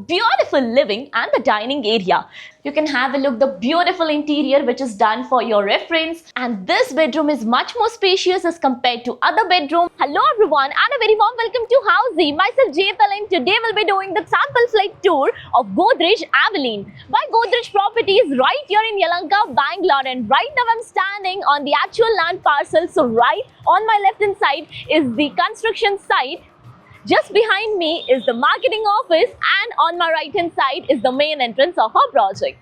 beautiful living and the dining area. You can have a look the beautiful interior which is done for your reference, and this bedroom is much more spacious as compared to other bedroom. Hello everyone and a very warm welcome to Housey. Myself Jetal, and today we'll be doing the sample flight tour of Godrej Aveline by Godrej Properties right here in Yelahanka, Bangalore. And right now I'm standing on the actual land parcel. So right on my left hand side is the construction site. Just behind me is the marketing office, and on my right hand side is the main entrance of our project.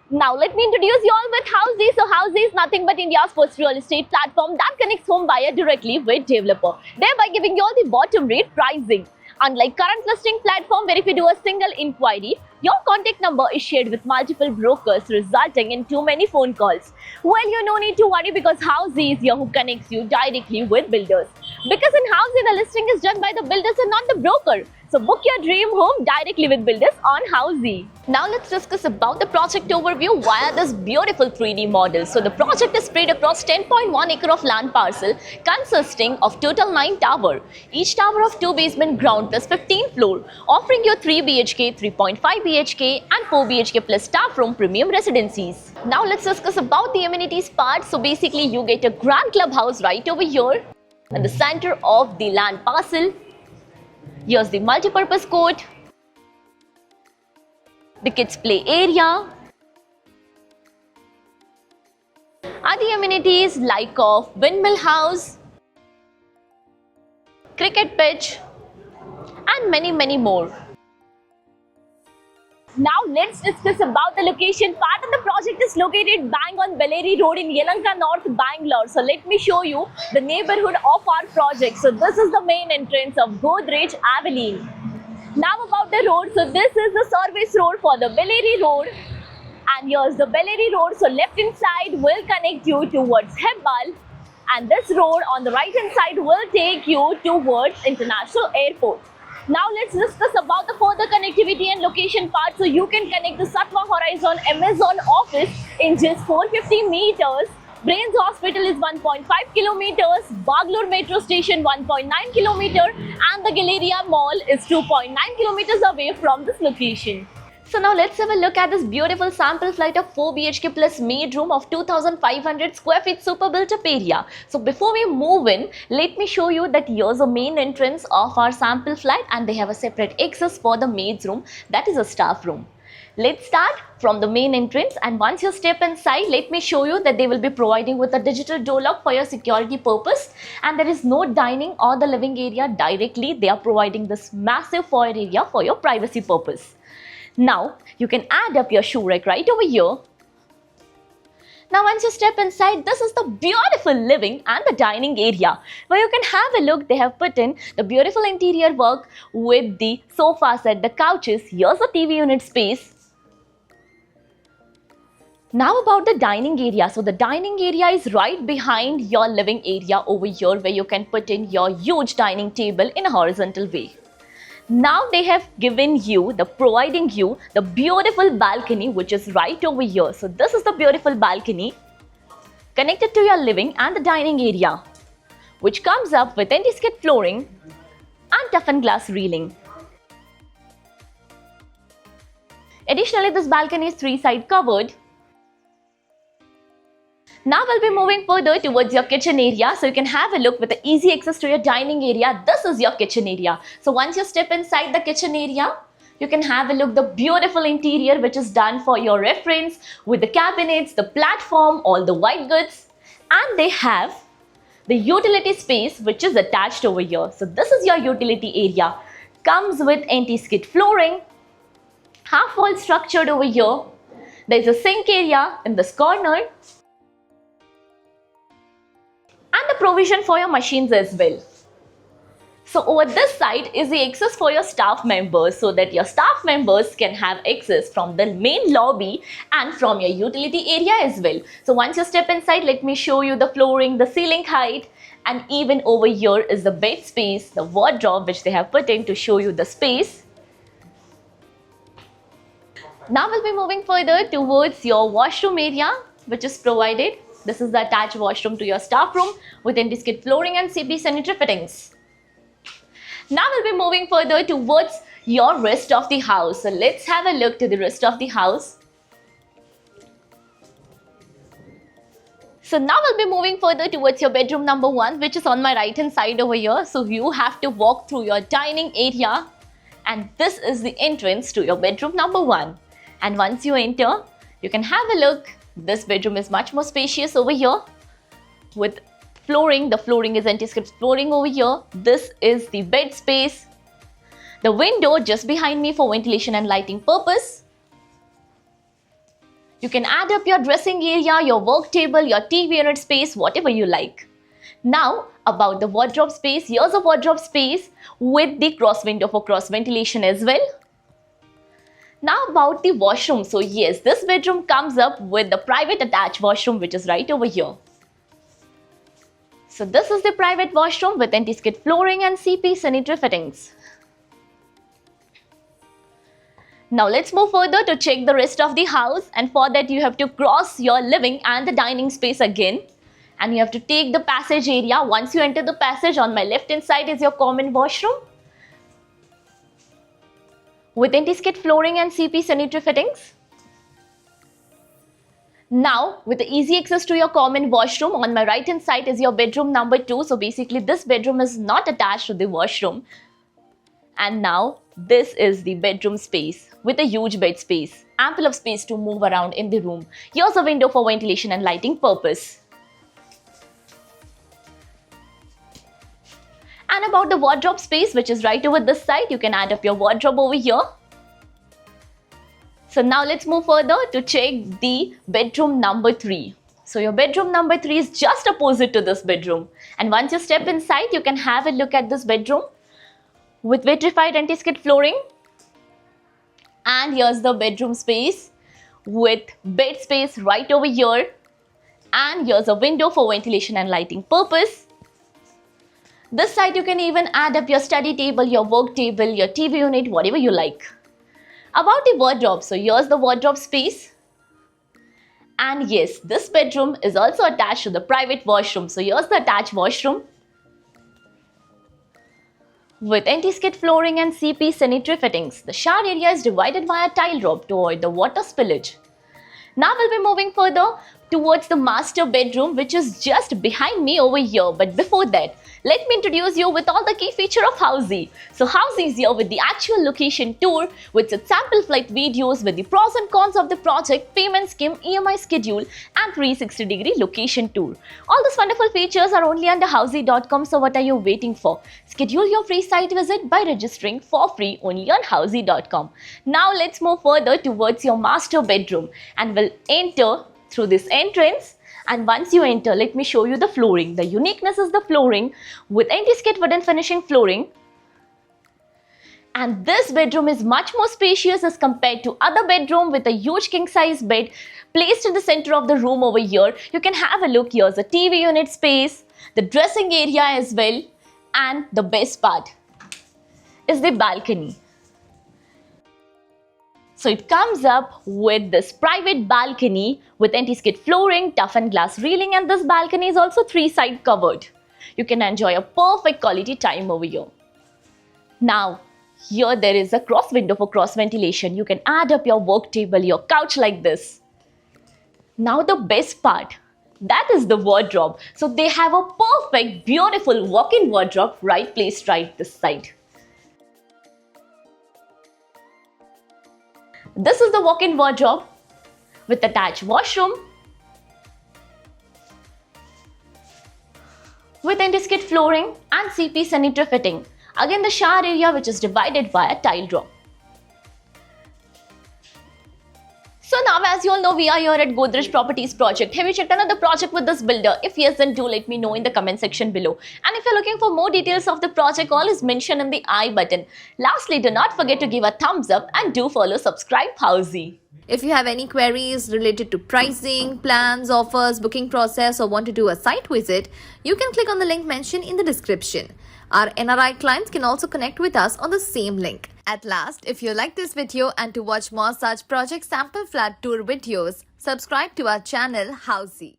Now let me introduce you all with Housey. So Housey is nothing but India's first real estate platform that connects home buyer directly with developer, thereby giving you all the bottom rate pricing. Unlike current listing platform where if you do a single inquiry, your contact number is shared with multiple brokers, resulting in too many phone calls. Well, you no need to worry because Housey is here who connects you directly with builders. Because in Housey, the listing is done by the builders and not the broker. So book your dream home directly with builders on Housey. Now let's discuss about the project overview via this beautiful 3D model. So the project is spread across 10.1 acre of land parcel consisting of total 9 towers. Each tower of 2 basement ground plus 15 floor, offering you 3 BHK, 3.5 BHK and 4 BHK plus staff room premium residencies. Now let's discuss about the amenities part. So basically you get a grand clubhouse right over here at the center of the land parcel. Here's the multi-purpose court, the kids play area, other amenities like of windmill house, cricket pitch and many more. Now let's discuss about the location part. Of the project is located bang on Belleri Road in Yelahanka North, Bangalore. So let me show you the neighborhood of our project. So this is the main entrance of Godrej Aveline. Now about the road. So this is the service road for the Belleri Road. And here's the Belleri Road. So left hand side will connect you towards Hebbal. And this road on the right hand side will take you towards International Airport. Now let's discuss about the further connectivity and location part. So you can connect the Satwa Horizon Amazon office in just 450 meters. Brains Hospital is 1.5 kilometers. Bangalore Metro Station 1.9 kilometers. And the Galleria Mall is 2.9 kilometers away from this location. So now let's have a look at this beautiful sample flight of 4 BHK plus maid room of 2500 square feet super built up area. So before we move in, let me show you that here's the main entrance of our sample flight, and they have a separate access for the maid's room, that is a staff room. Let's start from the main entrance, and once you step inside, let me show you that they will be providing with a digital door lock for your security purpose, and there is no dining or the living area directly. They are providing this massive foyer area for your privacy purpose. Now, you can add up your shoe rack right over here. Now, once you step inside, this is the beautiful living and the dining area where you can have a look. They have put in the beautiful interior work with the sofa set, the couches. Here's the TV unit space. Now about the dining area. So the dining area is right behind your living area over here where you can put in your huge dining table in a horizontal way. Now they have providing you the beautiful balcony which is right over here. So this is the beautiful balcony connected to your living and the dining area, which comes up with anti-skid flooring and toughened glass railing. Additionally, this balcony is 3-side covered. Now we'll be moving further towards your kitchen area, so you can have a look with the easy access to your dining area. This is your kitchen area. So once you step inside the kitchen area, you can have a look the beautiful interior which is done for your reference with the cabinets, the platform, all the white goods, and they have the utility space which is attached over here. So this is your utility area. Comes with anti-skid flooring, half wall structured over here. There is a sink area in this corner, and the provision for your machines as well. So over this side is the access for your staff members, so that your staff members can have access from the main lobby and from your utility area as well. So once you step inside, let me show you the flooring, the ceiling height, and even over here is the bed space, the wardrobe which they have put in to show you the space. Now we'll be moving further towards your washroom area which is provided. This is the attached washroom to your staff room with anti-skid flooring and CP sanitary fittings. Now we'll be moving further towards your rest of the house. So let's have a look to the rest of the house. So now we'll be moving further towards your bedroom number 1, which is on my right hand side over here. So you have to walk through your dining area, and this is the entrance to your bedroom number 1. And once you enter, you can have a look. This bedroom is much more spacious over here with flooring. The flooring is anti-skid flooring over here. This is the bed space. The window just behind me for ventilation and lighting purpose. You can add up your dressing area, your work table, your TV unit space, whatever you like. Now about the wardrobe space. Here's a wardrobe space with the cross window for cross ventilation as well. Now about the washroom. So yes, this bedroom comes up with the private attached washroom, which is right over here. So this is the private washroom with anti-skid flooring and CP sanitary fittings. Now let's move further to check the rest of the house, and for that you have to cross your living and the dining space again, and you have to take the passage area. Once you enter the passage, on my left hand side is your common washroom with anti-skid flooring and CP sanitary fittings. Now with the easy access to your common washroom, on my right hand side is your bedroom number 2. So basically this bedroom is not attached to the washroom. And now this is the bedroom space with a huge bed space, ample of space to move around in the room. Here's a window for ventilation and lighting purpose. And about the wardrobe space, which is right over this side, you can add up your wardrobe over here. So now let's move further to check the bedroom number 3. So your bedroom number 3 is just opposite to this bedroom. And once you step inside, you can have a look at this bedroom with vitrified anti-skid flooring. And here's the bedroom space with bed space right over here. And here's a window for ventilation and lighting purpose. This side you can even add up your study table, your work table, your TV unit, whatever you like. About the wardrobe, so here's the wardrobe space. And yes, this bedroom is also attached to the private washroom. So here's the attached washroom with anti-skid flooring and CP sanitary fittings. The shower area is divided by a tile rope to avoid the water spillage. Now we'll be moving further towards the master bedroom, which is just behind me over here. But before that, let me introduce you with all the key feature of Housey. So Housey is here with the actual location tour with its sample flight videos with the pros and cons of the project, payment scheme, EMI schedule and 360-degree location tour. All these wonderful features are only under Housey.com, so what are you waiting for? Schedule your free site visit by registering for free only on Housey.com. Now let's move further towards your master bedroom, and we'll enter through this entrance. And once you enter, let me show you the flooring. The uniqueness is the flooring with anti-skid wooden finishing flooring. And this bedroom is much more spacious as compared to other bedroom with a huge king size bed placed in the center of the room over here. You can have a look. Here's a TV unit space, the dressing area as well, and the best part is the balcony. So it comes up with this private balcony with anti-skid flooring, toughened glass railing, and this balcony is also 3-side covered. You can enjoy a perfect quality time over here. Now, here there is a cross window for cross ventilation. You can add up your work table, your couch like this. Now the best part, that is the wardrobe. So they have a perfect, beautiful walk-in wardrobe right placed right this side. This is the walk-in wardrobe with attached washroom with anti-skid flooring and CP sanitary fitting. Again, the shower area which is divided by a tile drop. So now, as you all know, we are here at Godrej Properties project. Have you checked another project with this builder? If yes, then do let me know in the comment section below. And if you're looking for more details of the project, all is mentioned in the I button. Lastly, do not forget to give a thumbs up and do follow subscribe Housey. If you have any queries related to pricing, plans, offers, booking process, or want to do a site visit, you can click on the link mentioned in the description. Our NRI clients can also connect with us on the same link. At last, if you like this video and to watch more such project sample flat tour videos, subscribe to our channel Housey.